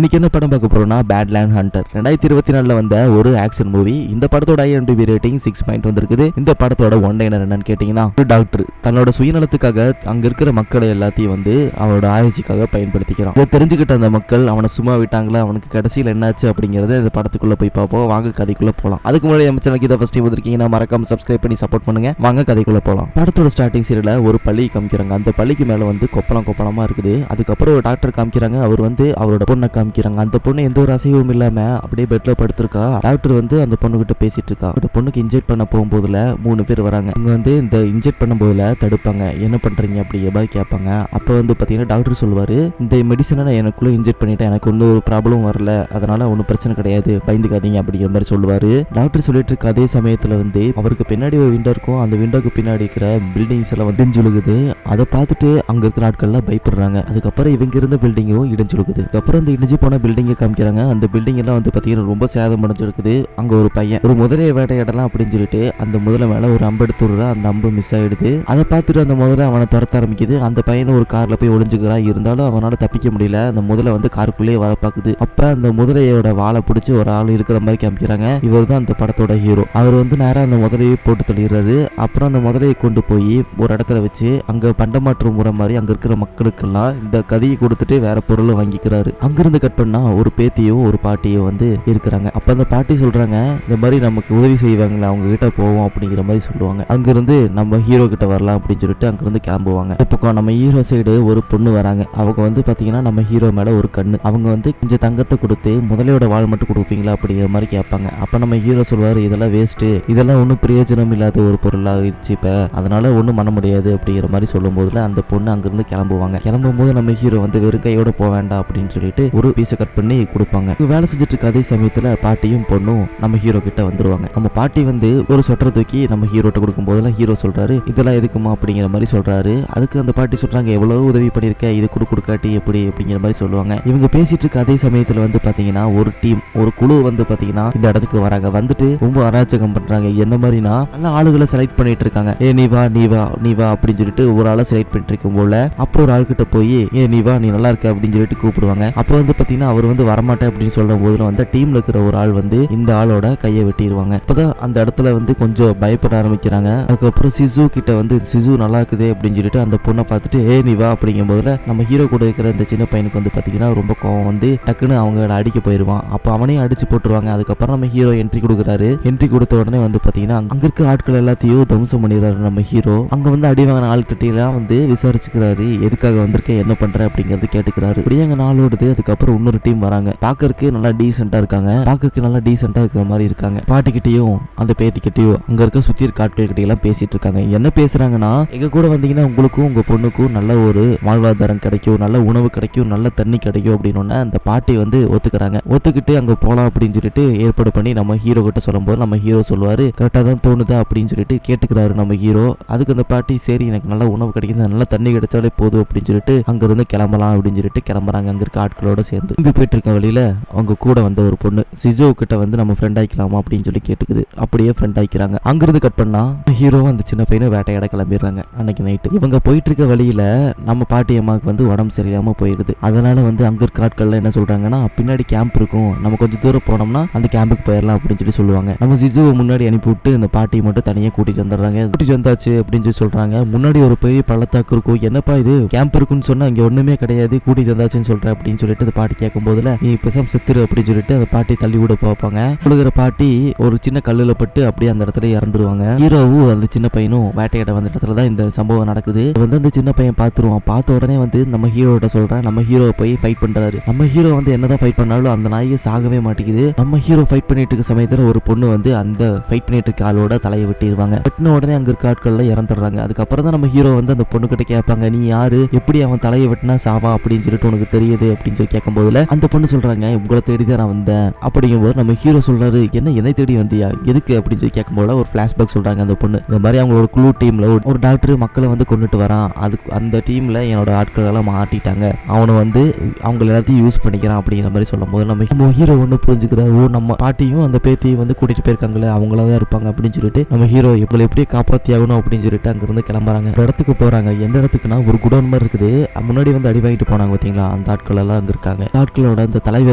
இன்னைக்கு என்ன படம் பார்க்க போறோம்னா பேட்லேண்ட் ஹண்டர் 2024 வந்த ஒரு ஆக்ஷன் மூவி. இந்த படத்தோட IMDb ரேட்டிங் 6 வந்திருக்குது. இந்த படத்தோட ஒன் லைனர் என்னன்னு கேட்டீங்கன்னா, ஒரு டாக்டர் தன்னோட சுயநலத்துக்காக அங்க இருக்கிற மக்களை எல்லாத்தையும் வந்து அவனோட ஆராய்ச்சிக்காக பயன்படுத்திக்கிறான். இதை தெரிஞ்சுக்கிட்ட அந்த மக்கள் அவனை சும்மா விட்டாங்களா, அவனுக்கு கடைசியில் என்னாச்சு அப்படிங்கறத இந்த படத்துக்குள்ள போய் பார்ப்போம். வாங்க கதைக்குள்ள போலாம். அதுக்கு முன்னாடி நம்ம சேனலுக்கு இதை ஃபர்ஸ்ட் டைம் வந்திருக்கீங்கன்னா மறக்காம சப்ஸ்கிரைப் பண்ணி சப்போர்ட் பண்ணுங்க. வாங்க கதைக்குள்ள போலாம். படத்தோட ஸ்டார்டிங் சீரியல ஒரு பள்ளி காமிக்கிறாங்க. அந்த பள்ளிக்கு மேல வந்து கொப்பளமா இருக்குது. அதுக்கப்புறம் ஒரு டாக்டர் காமிக்கிறாங்க. அவர் வந்து அவரோட பொண்ணை காமிக்கிறாங்க. அந்த பொண்ணு எந்த ஒரு அசைவும் இல்லாம அப்படியே பெட்ல படுத்திருக்கா. டாக்டர் வந்து அந்த பொண்ணு கிட்ட பேசிட்டு இருக்கா. அந்த பொண்ணுக்கு இன்ஜெக்ட் பண்ண போகும்போதுல 3 பேர் வராங்க. அவங்க வந்து இந்த இன்ஜெக்ட் பண்ணும் போதுல தடுப்பாங்க. என்ன பண்றீங்க அப்படிங்கிற மாதிரி கேட்பாங்க. அப்ப வந்து பாத்தீங்கன்னா டாக்டர் சொல்லுவாரு, இந்த மெடிசனை நான் எனக்குள்ள இன்ஜெக்ட் பண்ணிட்டேன், எனக்கு ஒன்றும் ஒரு ப்ராப்ளம் வரல, அதனால ஒன்றும் பிரச்சனை கிடையாது, பயந்துக்காதீங்க அப்படிங்கிற மாதிரி சொல்லுவாரு. டாக்டர் சொல்லிட்டு இருக்க அதே சமயத்துல வந்து அவருக்கு பின்னாடி ஒரு விண்டோ இருக்கும். அந்த விண்டோக்கு பின்னாடி இருக்கிற பில்டிங்ஸ் எல்லாம் வந்து இடிஞ்சுழுகுது. அதை பார்த்துட்டு அங்க இருக்கிற ஆட்கள்லாம் பயப்படுறாங்க. அதுக்கப்புறம் இவங்க இருந்த பில்டிங்கும் இடிஞ்சுழுகுது. அதுக்கப்புறம் இந்த இடிஞ்சு போன பில்டிங்கை காமிக்கிறாங்க. அந்த பில்டிங் எல்லாம் வந்து பாத்தீங்கன்னா ரொம்ப சேதம் அடைஞ்சிருக்குது. அங்க ஒரு பையன் ஒரு முதலையை வேட்டையாடலாம் அப்படின்னு சொல்லிட்டு அந்த முதலை மேல ஒரு அம்பு எடுத்துடுறா. அந்த அம்பு மிஸ் ஆயிடுது. அதை பார்த்துட்டு அந்த முதல்ல அவனை துரத்த ஆரம்பிக்குது. அந்த பையனும் ஒரு கார்ல போய் ஒளிஞ்சுக்கிறான். இருந்தாலும் அவனால தப்பிக்க முடியல. அந்த முதலை வந்து காருக்குள்ளேயே வர பாக்குது. அப்ப அந்த முதலையோட வாழை பிடிச்சி ஒரு ஆள் இருக்கிற மாதிரி காமிக்கிறாங்க. இவர் தான் அந்த படத்தோட ஹீரோ. அவர் வந்து நேரம் அந்த முதலையை போட்டு தள்ளிடுறாரு. அப்புறம் அந்த முதலையை கொண்டு போய் ஒரு இடத்துல வச்சு அங்க பண்டமாற்று முறை மாதிரி அங்க இருக்கிற மக்களுக்கெல்லாம் இந்த கதையை கொடுத்துட்டு வேற பொருளை வாங்கிக்கிறாரு. அங்கிருந்து கட் பண்ணா ஒரு பேத்தியும் ஒரு பாட்டியும் வந்து இருக்கிறாங்க. அப்ப அந்த பாட்டி சொல்றாங்க, இந்த மாதிரி நமக்கு உதவி செய்வாங்களே அவங்க கிட்ட போவோம் அப்படிங்கிற மாதிரி சொல்லுவாங்க. அங்கிருந்து நம்ம ஹீரோ கிட்ட வரலாம் அப்படின்னு சொல்லிட்டு அங்கிருந்து கிளம்புவாங்க. இப்போ நம்ம ஹீரோ சைடு ஒரு பொண்ணு வராங்க. அவங்க வந்து பாத்தீங்கன்னா நம்ம ஹீரோ மேல ஒரு கண்ணு. அவங்க வந்து கொஞ்சம் தங்கத்தை கொடுத்து முதலையோட வாழ் மட்டும் கொடுப்பீங்களா அப்படிங்கிற மாதிரி கேட்பாங்க. அப்ப நம்ம ஹீரோ சொல்வாரு, இதெல்லாம் வேஸ்ட், இதெல்லாம் ஒன்றும் பிரயோஜனம் இல்லாத ஒரு பொருளாகிடுச்சு, இப்ப அதனால ஒன்றும் பண்ண முடியாது அப்படிங்கிற மாதிரி சொல்லும் போதுல அந்த பொண்ணு அங்கிருந்து கிளம்புவாங்க. கிளம்பும் போது நம்ம ஹீரோ வந்து வெறும் கையோட போக வேண்டாம் அப்படின்னு சொல்லிட்டு ஒரு பீஸை கட் பண்ணி கொடுப்பாங்க. வேலை செஞ்சுட்டு இருக்க அதே சமயத்துல பாட்டியும் பொண்ணும் நம்ம ஹீரோ கிட்ட வந்துருவாங்க. நம்ம பாட்டி வந்து ஒரு சொட்டர் தூக்கி நம்ம ஹீரோட்ட கொடுக்கும் போதெல்லாம் ஹீரோ சொல்றாரு, இதெல்லாம் எதுக்குமா அப்படிங்கிற மாதிரி சொல்றாரு. அதுக்கு அந்த பாட்டி சொல்றாங்க, எவ்வளவு உதவி பண்ணிருக்க, இது கொடுக்காட்டி எப்படி அப்படிங்கிற மாதிரி சொல்லுவாங்க. இவங்க பேசிட்டு இருக்க அதே சமயத்துல வந்து பாத்தீங்கன்னா ஒரு டீம் ஒரு குழு வந்து பாத்தீங்கன்னா இந்த இடத்துக்கு வராங்க. வந்துட்டு ரொம்ப அராஜகம் பண்றாங்க. என்ன மாதிரினா நல்ல ஆளுகளை செலக்ட் பண்ணிட்டு இருக்காங்க. நீ வா நீ வா நீ வா அப்படின்னு சொல்லிட்டு ஒரு ஆளை செலக்ட் பண்ணிட்டு இருக்கும் போல அப்போ ஒரு ஆள் கிட்ட போய் நீ வா நீ நல்லா இருக்க அப்படின்னு சொல்லிட்டு கூப்பிடுவாங்க. அப்போ வந்து பாத்தீங்கன்னா அவர் வந்து வரமாட்டேன் அப்படின்னு சொல்லும் போதுல வந்து டீம்ல இருக்கிற ஒரு ஆள் வந்து இந்த ஆளோட கையை வெட்டிடுவாங்க. அப்பதான் அந்த இடத்துல வந்து கொஞ்சம் பயப்பட ஆரம்பிக்கிறாங்க. அதுக்கப்புறம் சிசு கிட்ட வந்து சிசு நல்லா இருக்குதே அப்படின்னு சொல்லிட்டு அந்த பொண்ணை பார்த்துட்டு நீ வா அப்படிங்கும் போதுல நம்ம ஹீரோ கூட இருக்கிற இந்த சின்ன பையனுக்கு வந்து பாத்தீங்கன்னா ரொம்ப கோவம் வந்து டக்குன்னு அவங்கள அடிக்க போயிருவான். அப்ப அவனையும் அடிச்சு போட்டுருவாங்க. அதுக்கப்புறம் நம்ம ஹீரோ என்ட்ரி கொடுக்குறாரு. என்ட்ரி கொடுத்த உடனே வந்து பாத்தீங்கன்னா அங்க இருக்க ஆட்கள் எல்லாத்தையும் தம்சம் பண்ணிடுறாரு நம்ம ஹீரோ. அங்க வந்து அடி வாங்கின ஆள்கிட்ட எல்லாம் வந்து விசாரிச்சுக்கிறாரு, எதுக்காக வந்திருக்க என்ன பண்ற அப்படிங்கறது கேட்டுக்கிறாரு. அப்படியே அங்க நாள் ஓடுது. அதுக்கப்புறம் இன்னொரு டீம் வராங்க. பாக்கறதுக்கு நல்லா டீசென்டா இருக்காங்க. பாக்கறதுக்கு நல்லா டீசென்டா இருக்கிற மாதிரி இருக்காங்க. பாட்டிக்கிட்டையும் அந்த பேத்திக்கிட்டையும் அங்க இருக்க சுத்தி இருக்க ஆட்கள் கிட்ட எல்லாம் பேசிட்டு இருக்காங்க. என்ன பேசுறாங்கன்னா, எங்க கூட வந்தீங்கன்னா உங்களுக்கும் உங்க பொண்ணுக்கும் நல்ல ஒரு வாழ்வாதாரம் கிடைக்கும், நல்ல உணவு கிடைக்கும், நல்ல தண்ணி கிடைக்கும் அப்படின்னு அந்த பாட்டி வந்து ஒத்துக்கிறாங்க. ஒத்துக்கிட்டு அங்க போலாம் அப்படின்னு சொல்லிட்டு ஏற்பாடு பண்ணி நம்ம ஹீரோ கிட்ட சொல்லும் போது நம்ம ஹீரோ சொல்லுவாரு, கரெக்டா தான் தோணுதா அப்படின்னு சொல்லிட்டு கேட்டுக்கிறாரு நம்ம ஹீரோ. அதுக்கு அந்த பாட்டி சரி எனக்கு நல்ல உணவு கிடைக்குது, நல்ல தண்ணி கிடைச்சாலே போதும் அப்படின்னு சொல்லிட்டு அங்க இருந்து கிளம்பலாம் அப்படின்னு சொல்லிட்டு கிளம்புறாங்க. அங்க இருக்க ஆட்களோட சேர்ந்து இங்க போயிட்டு இருக்க வழியில அவங்க கூட வந்த ஒரு பொண்ணு சிசு கிட்ட வந்து நம்ம ஃப்ரெண்ட் ஆயிக்கலாமா அப்படின்னு சொல்லி கேட்டுக்குது. அப்படியே ஃப்ரெண்ட் ஆயிக்கிறாங்க. அங்கிருந்து கட் பண்ணா ஹீரோ அந்த சின்ன பையனை வேட்டையாட கிளம்பிடுறாங்க. அன்னைக்கு நைட்டு இவங்க போயிட்டு இருக்க வழியில நம்ம பாட்டி அம்மாவுக்கு வந்து உடம்பு சரியில்லாம போயிடுது. அதனால வந்து அங்க இருக்க ஆட்கள் என்ன சொல்றாங்கன்னா, பின்னாடி கேம்ப் இருக்கும், நம்ம கொஞ்சம் தூரம் போனோம்னா அந்த கேம்புக்கு போயிடலாம் அப்படின்னு சொல்லி சொல்லுவாங்க. நம்ம சிசுவை முன்னாடி அனுப்பி விட்டு இந்த பாட்டியை மட்டும் தனியா கூட்டிட்டு வந்துடுறாங்க. கூட்டிட்டு வந்தாச்சு அப்படின்னு சொல்லி சொல்றாங்க. முன்னாடி ஒரு பெரிய பள்ளத்தாக்கு இருக்கும். என்னப்பா இது கேம்ப் இருக்குன்னு சொன்னா இங்க ஒண்ணுமே கிடையாது, கூட்டிட்டு வந்தாச்சுன்னு சொல்றேன் அப்படின்னு சொல்லிட்டு அந்த பாட்டி கேட்கும் போதுல நீ பேசாம செத்துரு அப்படின்னு சொல்லிட்டு அந்த பாட்டி தள்ளி விட பார்ப்பாங்க. கொடுக்குற பாட்டி ஒரு சின்ன கல்லுல பட்டு அப்படியே அந்த இடத்துல இறந்துருவாங்க. ஹீரோவும் அந்த சின்ன பையனும் வேட்டையாட வந்த இடத்துல தான் இந்த சம்பவம் நடக்குது. வந்து அந்த சின்ன பையன் பாத்துருவான். பார்த்த உடனே வந்து நம்ம ஹீரோட சொல்றேன், நம்ம ஹீரோ போய் ஃபைட் பண்றாரு. நம்ம ஹீரோ வந்து என்னதான் ஃபைட் பண்ணாலும் அந்த நாயை சாகவே மாட்டேங்குது. நம்ம ஹீரோ ஃபைட் பண்ணிட்டு இருக்க சமயத்துல ஒரு பொண்ணு வந்து அந்த ஃபைட் பண்ணிட்டு இருக்க ஆளோட தலையை வெட்டிடுவாங்க. வெட்டின உடனே அங்க இருக்க ஆட்கள்ல இறந்துடுறாங்க. அதுக்கப்புறம் தான் நம்ம ஹீரோ வந்து அந்த பொண்ணு கிட்ட கேட்பாங்க, நீ யாரு, எப்படி அவன் தலையை வெட்டினா சாவா அப்படின்னு சொல்லிட்டு உனக்கு தெரியுது அப்படின்னு சொல்லி கேட்கும் போதுல அந்த பொண்ணு சொல்றாங்க, உங்களை தேடிதான் நான் வந்தேன் அப்படிங்கும் போது நம்ம ஹீரோ சொல்றாரு, என்னை தேடி வந்தியா, எதுக்கு அப்படின்னு சொல்லி கேட்கும் போது ஒரு பிளாஷ்பேக் சொல்றாங்க. அந்த பொண்ணு இந்த மாதிரி அவங்களோட குழு டீம்ல ஒரு டாக்டர் மக்களை வந்து கொண்டுட்டு வரான், அதுக்கு அந்த டீம்ல என்னோட ஆட்கள் எல்லாம் மாட்டிட்டாங்க, அவனை வந்து அவங்க எல்லாத்தையும் யூஸ் பண்ணிக்கிறான் அப்படிங்கிற மாதிரி சொல்லும் போது நம்ம ஹீரோ ஒண்ணு புரிஞ்சுக்கிறாரு, ஓ நம்ம பாட்டியும் அந்த பேத்தியும் வந்து கூட்டிட்டு போயிருக்காங்களே அவங்களதான் இருப்பாங்க அப்படின்னு சொல்லிட்டு நம்ம ஹீரோ இவங்களை எப்படி காப்பாத்தி ஆகணும் அப்படின்னு சொல்லிட்டு அங்க இருந்து கிளம்புறாங்க. ஒரு இடத்துக்கு போறாங்க. எந்த இடத்துக்குன்னா ஒரு குடோன் மாதிரி இருக்குது. முன்னாடி வந்து அடி வாங்கிட்டு போனாங்க பாத்தீங்களா, அந்த ஆட்கள் எல்லாம் அங்க இருக்காங்க. ஆட்களோட அந்த தலைவர்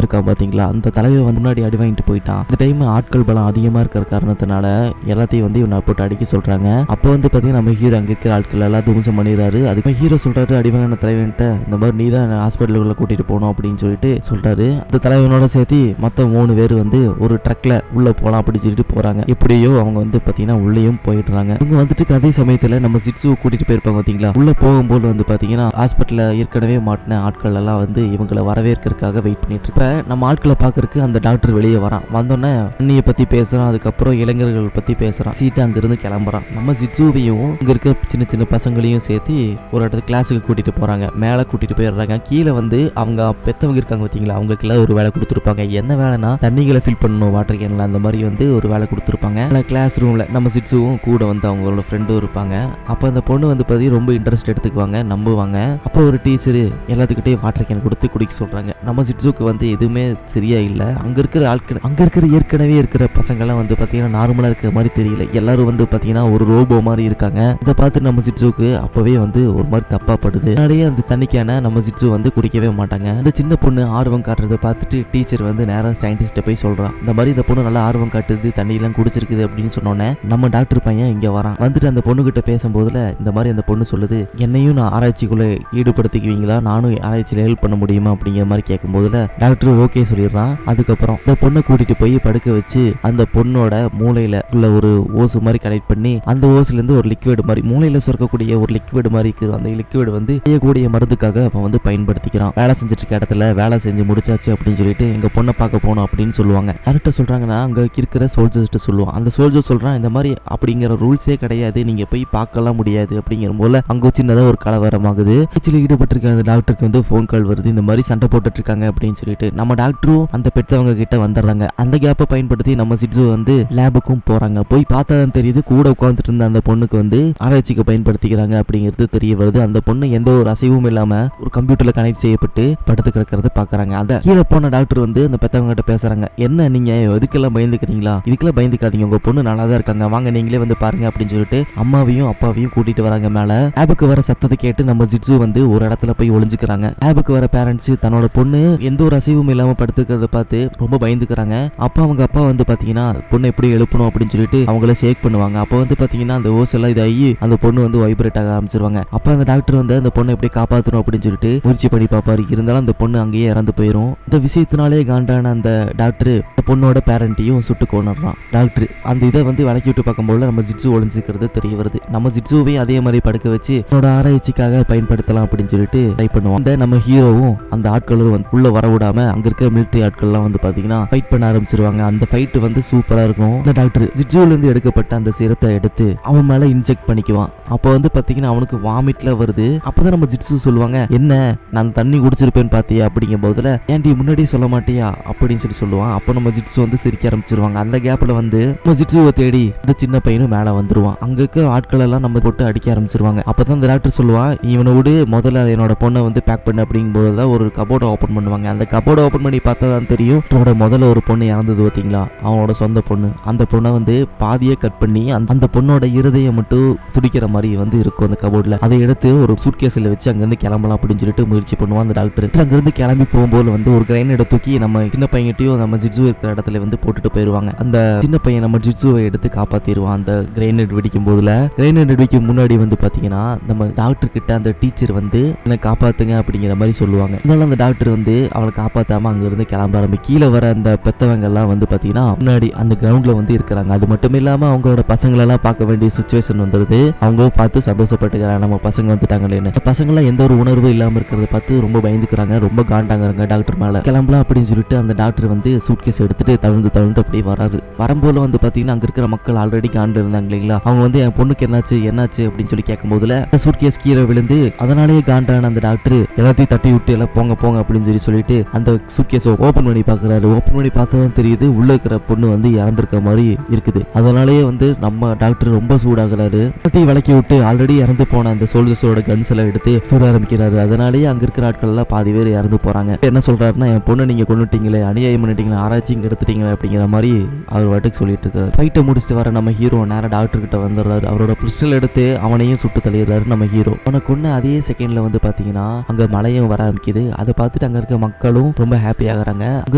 இருக்கா பாத்தீங்களா, அந்த தலைவர் வந்து முன்னாடி அடி வாங்கிட்டு போயிட்டான். இந்த டைம் ஆட்கள் பலம் அதிகமா இருக்கிற காரணத்தினால எல்லாத்தையும் வந்து இவனை போட்டு அடிக்க சொல்றாங்க. அப்போ வந்து பாத்தீங்கன்னா நம்ம ஹீரோ அங்க இருக்கிற ஆட்கள் எல்லாம் துவம்சம் பண்ணிடுறாரு. அதுக்கு ஹீரோ சொல்றாரு அடி வாங்கின தலைவன்ட்ட இந்த மாதிரி நீ தான் ஹாஸ்பிட்டலுக்குள்ள கூட்டிட்டு போகணும் அப்படின்னு சொல்லிட்டு சொல்றாரு. அந்த தலைவனோட சேர்த்து மொத்தம் 3 பேர் வந்து ஒரு ட்ரக்ல உள்ள போலாம் அப்படின்னு சொல்லிட்டு போறாங்க. எப்படியோ அவங்க வந்து பாத்தீங்கன்னா உள்ளேயும் போயிடுறாங்க. இவங்க வந்துட்டு அதே சமயத்துல நம்ம சிட்சுவை கூட்டிட்டு போயிருப்பாங்க பாத்தீங்களா. உள்ள போகும்போது வந்து பாத்தீங்கன்னா ஹாஸ்பிட்டல்ல ஏற்கனவே மாட்டின ஆட்கள் எல்லாம் வந்து இவங்களை வரவேற்கிறதுக்காக வெயிட் பண்ணிட்டு இருப்ப நம்ம ஆட்களை பாக்குறதுக்கு அந்த டாக்டர் வெளியே வரான். வந்தோடனே அண்ணியை பத்தி பேசுறான், அதுக்கப்புறம் இளைஞர்கள் பத்தி பேசுறான். சீட்டு அங்கிருந்து கிளம்புறான். நம்ம சிட்சுவையும் இங்க இருக்க சின்ன சின்ன பசங்களையும் சேர்த்து ஒரு இடத்துல கிளாஸுக்கு கூட்டிட்டு போறாங்க. மேல கூட்டிட்டு போயிடுறாங்க. கீழே வந்து அவங்க பெத்தவங்க இருக்காங்க பாத்தீங்களா, அவங்களுக்கு எல்லாம் ஒரு வேலை கொடுத்துருப்பாங்க. என்ன வேலைனா தண்ணிகளை ஃபில் பண்ணணும் வாட்டர் கேன்ல, அந்த மாதிரி வந்து ஒரு வேலை கொடுத்துருப்பாங்க. கிளாஸ் ரூம்ல நம்ம சிட்சுவும் கூட வந்து அவங்களோட ஃப்ரெண்டும் இருப்பாங்க. அப்ப அந்த பொண்ணு வந்து பாத்தி ரொம்ப இன்ட்ரெஸ்ட் எடுத்துக்குவாங்க, நம்புவாங்க. அப்போ ஒரு டீச்சர் எல்லாத்துக்கிட்டே வாட்டர் கேன் கொடுத்து குடிக்க சொல்றாங்க. நம்ம சிட்சுக்கு வந்து எதுவுமே சரியா இல்ல. அங்க இருக்கிற ஆட்கள் அங்க இருக்கிற ஏற்கனவே இருக்கிற பசங்க எல்லாம் வந்து பாத்தீங்கன்னா நார்மலா இருக்கிற மாதிரி தெரியல. எல்லாரும் வந்து பாத்தீங்கன்னா ஒரு ரோபோ மாதிரி இருக்காங்க. இதை பார்த்து நம்ம சிட்சுக்கு அப்பவே வந்து ஒரு மாதிரி தப்பா படுது. முன்னாடியே அந்த தண்ணிக்கான நம்ம சிட்சு வந்து குடிக்கவே மாட்டாங்க. இந்த சின்ன பொண்ணு ஆர்வம் காட்டுறதை பார்த்துட்டு டீச்சர் வந்து நேரம் சயின்டிஸ்ட போய் சொல்றான். இந்த மாதிரி இந்த பொண்ணு நல்லா ஆர்வம் காட்டுது, தண்ணி எல்லாம் குடிச்சிருக்குது அப்படின்னு சொன்னோன்னே நம்ம டாக்டர் பையன் இங்க வரான். வந்துட்டு அந்த பொண்ணு கிட்ட பேசும்போதுல இந்த மாதிரி அந்த பொண்ணு சொல்லுது, என்னையும் நான் ஆராய்ச்சிக்குள்ள ஈடுபடுத்திக்குவீங்களா, நானும் ஆராய்ச்சியில ஹெல்ப் பண்ண முடியுமா அப்படிங்கிற மாதிரி கேட்கும் போதுல டாக்டர் ஓகே சொல்லிடுறான். அதுக்கப்புறம் இந்த பொண்ணை கூட்டிட்டு போய் படுக்க வச்சு அந்த பொண்ணோட மூளையில உள்ள ஒரு ஓசு மாதிரி கனெக்ட் பண்ணி அந்த ஓசுல இருந்து ஒரு லிக்விட் மாதிரி மூளையில சுரக்கக்கூடிய ஒரு லிக்விட் மாதிரி இருக்குது. அந்த லிக்விட் வந்து செய்யக்கூடிய மருந்துக்காக அவன் வந்து பயன்படுத்திக்கிறான். வேலை செஞ்சுட்டு இருக்க இடத்துல வேலை செஞ்சு முடிச்சாச்சு அப்படின்னு சொல்லிட்டு எங்க பொண்ணை பார்க்க போனோம் அப்படின்னு சொல்லுவாங்க. யார்கிட்ட சொல்றாங்கன்னா அங்க இருக்கிற சோல்ஜர்ஸ்ட்டு சொல்லுவான். அந்த சோல்ஜர் சொல்றான் இந்த மாதிரி அப்படிங்கிற ரூல்ஸே கிடையாது, நீங்க போய் பார்க்கலாம் முடியாது அப்படிங்கிற போல அங்க சின்னதா ஒரு கலவரமாகுது. ஈடுபட்டு இருக்க அந்த டாக்டருக்கு வந்து போன் கால் வருது, இந்த மாதிரி சண்டை போட்டுட்டு இருக்காங்க அப்படின்னு சொல்லிட்டு. நம்ம டாக்டரும் அந்த பெற்றவங்க கிட்ட வந்துடுறாங்க. அந்த கேப்பை பயன்படுத்தி நம்ம சிட்சு வந்து லேபுக்கும் போறாங்க. போய் பார்த்தா தெரியுது கூட உட்காந்துட்டு இருந்த அந்த பொண்ணுக்கு வந்து ஆராய்ச்சிக்கு பயன்படுத்திக்கிறாங்க அப்படிங்கிறது தெரிய வருது. அந்த பொண்ணு எந்த ஒரு அசைவும் இல்லாம ஒரு கம்ப்யூட்டர்ல கனெக்ட் செய்யப்பட்டு படுத்து கிடக்கிறத பாக்குறாங்க. அத கீழே போன டாக்டர் வந்து அந்த பெற்றவங்க கிட்ட பேசுறாங்க. என்ன நீங்க இதுக்கெல்லாம் பயந்துக்கிறீங்களா, இதுக்கெல்லாம் பயந்துக்காதீங்க, உங்க பொண்ணு நல்லா தான் இருக்காங்க, வாங்க நீங்களே வந்து பாருங்க அப்படின்னு சொல்லிட்டு அம்மாவையும் அப்பாவையும் கூட்டிட்டு வராங்க. மேல லேபுக்கு வர சத்தத்தை கேட்டு நம்ம சிட்சு வந்து ஒரு இடத்துல போய் ஒளிஞ்சுக்கிறாங்க. லேபுக்கு வர பேரண்ட்ஸ் தன்னோட பொண்ணு எந்த ஒரு அசைவும் இல்லாம படுத்துக்கிறத பார்த்து ரொம்ப பயந்துக்கிறாங்க. அப்ப அவங்க அப்பா வந்து பாத்தீங்கன்னா பொண்ணு எப்படி எழுப்பணும் அப்படின்னு சொல்லிட்டு அவங்கள ஷேக் பண்ணுவாங்க. அப்ப வந்து பாத்தீங்கன்னா அந்த ஓஸ் எல்லாம் இதாகி அந்த பொண்ணு வந்து வைப்ரேட் ஆக ஆரம்பிச்சிருவாங்க. அப்ப அந்த டாக்டர் வந்து அந்த பொண்ணை எப்படி காப்பாற்றணும் அப்படின்னு சொல்லிட்டு முயற்சி பண்ணி பார்ப்பாரு. இருந்தாலும் அந்த பொண்ணு அங்கேயே இறந்து போயிடும். இந்த விஷயத்தினாலே காண்டான அந்த டாக்டர் பொண்ணோட பேரண்ட்டையும் சுட்டு கொண்டுறான். டாக்டர் அந்த இதை வந்து விளக்கி விட்டு பார்க்கும்போது நம்ம ஜிட்சு ஒளிஞ்சிக்கிறது தெரிய வருது. நம்ம ஜிட்சுவையும் அதே மாதிரி படுக்க வச்சு அவனோட ஆராய்ச்சிக்காக பயன்படுத்தலாம் அப்படின்னு சொல்லிட்டு ட்ரை பண்ணுவோம். அந்த நம்ம ஹீரோவும் அந்த ஆட்களும் வந்து உள்ள வர விடாம அங்க இருக்க மிலிட்டரி ஆட்கள்லாம் வந்து பாத்தீங்கன்னா ஃபைட் பண்ண ஆரம்பிச்சிருவாங்க. அந்த ஃபைட் வந்து சூப்பரா இருக்கும். இந்த டாக்டர் ஜிட்சுல இருந்து எடுக்கப்பட்ட அந்த சிரத்தை எடுத்து அவன் மேல இன்ஜெக்ட் பண்ணிக்குவான். அப்போ வந்து பாத்தீங்கன்னா அவனுக்கு வாமிட்ல வருது. அப்பதான் நம்ம ஜிட்சு சொல்லுவாங்க, என்ன நான் தண்ணி குடிச்சிருப்பேன்னு பாத்தியா அப்படிங்கும் போதுல ஏன்டி முன்னாடியே சொல்ல மாட்டியா அப்படின்னு சொல்லி சொல்லுவான். அப்போ நம்ம ஜிட்சு வந்து சிரிக்க ஆரம்பிச்சிருவாங்க. அந்த கேப்ல வந்து நம்ம ஜிட்சுவை தேடி இந்த சின்ன பையனும் மேல வந்துருவான். அங்க இருக்க ஆட்கள் எல்லாம் நம்ம போட்டு அடிக்க ஆரம்பிச்சிருவாங்க. அப்பதான் இந்த டாக்டர் சொல்லுவான், இவனை விடு, முதல்ல என்னோட பொண்ணை வந்து பேக் பண்ணு அப்படிங்கும் போதுதான் ஒரு கபோர்டை ஓபன் பண்ணுவாங்க. அந்த கபோர்டை ஓபன் பண்ணி பார்த்தா தான் தெரியும் அவனோட முதல்ல ஒரு பொண்ணு இறந்தது பார்த்தீங்களா, அவனோட சொந்த பொண்ணு. அந்த பொண்ணை வந்து பாதியே கட் பண்ணி அந்த பொண்ணோட இருதயம் மட்டும் துடிக்கிற மாதிரி வந்து இருக்கும் அந்த கபோர்ட்ல. அதை எடுத்து ஒரு சூட்கேஸ்ல வச்சு அங்கிருந்து கிளம்பலாம் அப்படின்னு சொல்லிட்டு முயற்சி பண்ணுவான் அந்த டாக்டர். அங்கிருந்து கிளம்பி போகும்போது வந்து ஒரு கிரைனேட் தூக்கி நம்ம சின்ன பையன்கிட்டயும் நம்ம ஜிட்சு இருக்கிற இடத்துல வந்து போட்டுட்டு போயிருவாங்க. அந்த சின்ன பையன் நம்ம ஜிட்சுவை எடுத்து காப்பாத்திடுவான். அந்த கிரைனேட் வெடிக்கும் போதுல கிரைனேட் வெடிக்கும் முன்னாடி வந்து பாத்தீங்கன்னா நம்ம டாக்டர் கிட்ட அந்த டீச்சர் வந்து என்ன காப்பாத்துங்க அப்படிங்கிற மாதிரி சொல்லுவாங்க. அதனால அந்த டாக்டர் வந்து அவளை காப்பாத்தாம அங்க இருந்து கிளம்ப ஆரம்பி. கீழே வர அந்த பெத்தவங்க எல்லாம் வந்து பாத்தீங்கன்னா முன்னாடி அந்த கிரவுண்ட்ல வந்து இருக்கிறாங்க. அது மட்டும் இல்லாம அவங்களோட பசங்களை எல்லாம் பார்க்க வேண்டிய சுச்சுவேஷன் வந்துருது. அவங்க பார்த்து சந்தோஷப்பட்டுக்கிறாங்க, நம்ம பசங்க வந்துட்டாங்களேன்னு. பசங்க எல்லாம் எந்த ஒரு உணர்வு இல்லாம இருக்கிறத பார்த்து ரொம்ப பயந்துக்கிறாங்க, ரொம்ப காண்டாங்க டாக்டர் மேல. கிளம்பலாம் அப்படின்னு சொல்லிட்டு அந்த டாக்டர் வந்து சூட்கேஸ் எடுத்துட்டு தவிர்த்து அப்படியே வராது. வரும்போது வந்து பாத்தீங்கன்னா அங்க இருக்கிற மக்கள் ஆல்ரெடி காண்டு இருந்தாங்க இல்லைங்களா, அவங்க வந்து என் பொண்ணுக்கு என்னாச்சு அப்படின்னு சொல்லி கேட்கும் போதுல சூட்கேஸ் கீழே விழுந்து அதனாலேயே காண்டான அந்த டாக்டர் எல்லாத்தையும் தட்டி விட்டு எல்லாம் போங்க அப்படின்னு சொல்லிட்டு அந்த சூட்கேஸ் ஓபன் பண்ணி பாக்குறாரு. ஓபன் பண்ணி பார்த்ததான் தெரியுது உள்ள இருக்கிற பொண்ணு வந்து இறந்திருக்க மாதிரி இருக்குது. அதனாலேயே வந்து நம்ம டாக்டர் ரொம்ப சூடாகிறாரு. விளக்கி விட்டு ஆல்ரெடி இறந்து போன அந்த சோல்ஜர்ஸோட கன்ஸ் எல்லாம் எடுத்து சூட ஆரம்பிக்கிறாரு. அதனாலேயே அங்க இருக்கிற ஆட்கள் எல்லாம் பாதி பேர் இறந்து போறாங்க. என்ன சொல்றாருன்னா, என் பொண்ணு நீங்க கொண்டுட்டீங்களே, அநியாயம் பண்ணிட்டீங்களே, ஆராய்ச்சி ஆக்ஷன் எடுத்துட்டீங்க அப்படிங்கிற மாதிரி அவர் வாட்டுக்கு சொல்லிட்டு இருக்காரு. ஃபைட்டை முடிச்சுட்டு வர நம்ம ஹீரோ நேரா டாக்டர் கிட்ட வந்துடுறாரு. அவரோட பிஸ்டல் எடுத்து அவனையும் சுட்டு தள்ளிடுறாரு நம்ம ஹீரோ. அவனை கொன்ன அதே செகண்ட்ல வந்து பாத்தீங்கன்னா அங்க மழையும் வர ஆரம்பிக்குது. அதை பார்த்துட்டு அங்க இருக்க மக்களும் ரொம்ப ஹாப்பி ஆகுறாங்க. அங்க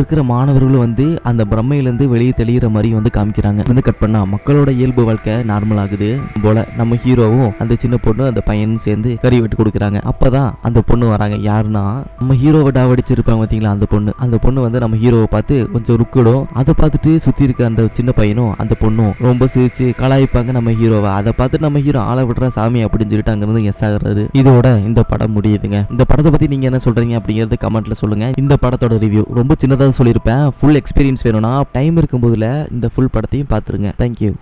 இருக்கிற மாணவர்களும் வந்து அந்த பிரம்மையில இருந்து வெளியே தெளிகிற மாதிரி வந்து காமிக்கிறாங்க. வந்து கட் பண்ணா மக்களோட இயல்பு வாழ்க்கை நார்மல் ஆகுது போல. நம்ம ஹீரோவும் அந்த சின்ன பொண்ணு அந்த பையனும் சேர்ந்து கறி வெட்டு கொடுக்குறாங்க. அப்பதான் அந்த பொண்ணு வராங்க. யாருன்னா நம்ம ஹீரோவை டாவடிச்சிருப்பாங்க பாத்தீங்களா அந்த பொண்ணு வந்து நம்ம ஹீரோவை பார்த்து கொஞ்சம் ருக்கிடும். அதை பார்த்துட்டு சுத்தி இருக்க அந்த சின்ன பையனும் அந்த பொண்ணும் ரொம்ப சிரிச்சு கலாய்ப்பாங்க நம்ம ஹீரோவை. அதை பார்த்துட்டு நம்ம ஹீரோ ஆளை விடுற சாமி அப்படின்னு சொல்லிட்டு அங்கிருந்து எஸ் ஆகுறாரு. இதோட இந்த படம் முடியுதுங்க. இந்த படத்தை பத்தி நீங்க என்ன சொல்றீங்க அப்படிங்கறது கமெண்ட்ல சொல்லுங்க. இந்த படத்தோட ரிவ்யூ ரொம்ப சின்னதாக சொல்லியிருப்பேன். ஃபுல் எக்ஸ்பீரியன்ஸ் வேணும்னா டைம் இருக்கும் போதுல இந்த ஃபுல் படத்தையும் பார்த்துருங்க. தேங்க்யூ.